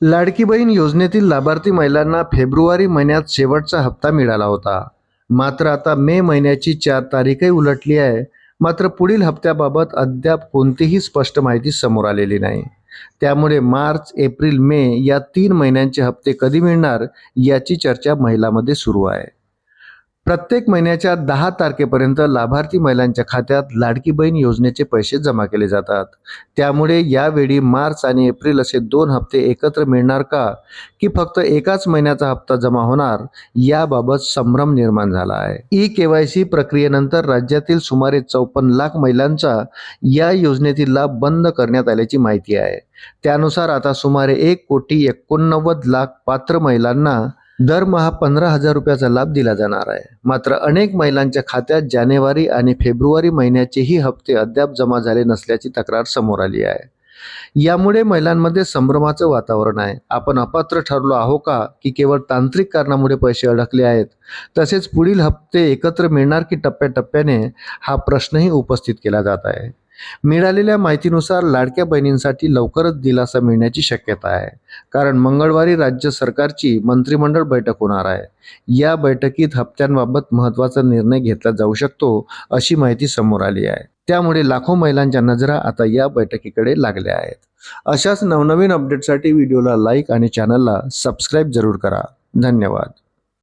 लाडकी बहीण योजनेतील लाभार्थी महिलांना फेब्रुवारी महिन्यात शेवटचा हप्ता मिळाला होता. मात्र आता मे महिन्याची 4 तारीखही उलटली आहे. मात्र पुढील हप्त्याबाबत अद्याप कोणतीही स्पष्ट माहिती समोर आलेली नाही. त्यामुळे मार्च, एप्रिल, मे या 3 महिन्यांचे हप्ते कधी मिळणार याची चर्चा महिलांमध्ये सुरू आहे. प्रत्येक महिन्याच्या 10 तारखेपर्यंत लाभार्थी महिलांच्या खात्यात लाडकी बहीण योजनेचे पैसे जमा केले जातात. त्यामुळे यावेळी मार्च आणि एप्रिल असे 2 हप्ते एकत्र मिळणार का, की फक्त एकाच महिन्याचा हप्ता जमा होणार, याबाबत संभ्रम निर्माण झाला आहे. ई-केवायसी प्रक्रियेनंतर राज्यातील सुमारे 54 लाख महिलांचा या योजनेतील लाभ बंद करण्यात आल्याची माहिती आहे. त्यानुसार आता सुमारे 1,89,00,000 पात्र महिलांना दरमहा 15,000 रुपयाचा लाभ दिला जाणार आहे. मात्र अनेक महिलांच्या खात्यात जानेवारी आणि फेब्रुवारी महिन्याचेही हप्ते अद्याप जमा झाले नसल्याची तक्रार समोर आली आहे. यामुळे महिलांमध्ये संभ्रमाचं वातावरण आहे. आपण अपात्र ठरलो आहो का, की केवळ तांत्रिक कारणामुळे पैसे अडकले आहेत? तसेच पुढील हप्ते एकत्र मिळणार की टप्प्याटप्प्याने, हा प्रश्नही उपस्थित केला जात आहे. मिळालेल्या माहितीनुसार लाडक्या बहिणींसाठी लवकरच दिलासा मिळण्याची शक्यता आहे. कारण मंगळवारी राज्य सरकारची मंत्रिमंडळ बैठक होणार आहे. या बैठकीत हप्त्यांबाबत महत्त्वाचा निर्णय घेतला जाऊ शकतो, अशी माहिती समोर आली आहे. त्यामुळे लाखो महिलांच्या नजरा आता या बैठकीकडे लागल्या आहेत. अशाच नवनवीन अपडेटसाठी व्हिडिओला लाईक आणि चॅनलला सबस्क्राईब जरूर करा. धन्यवाद.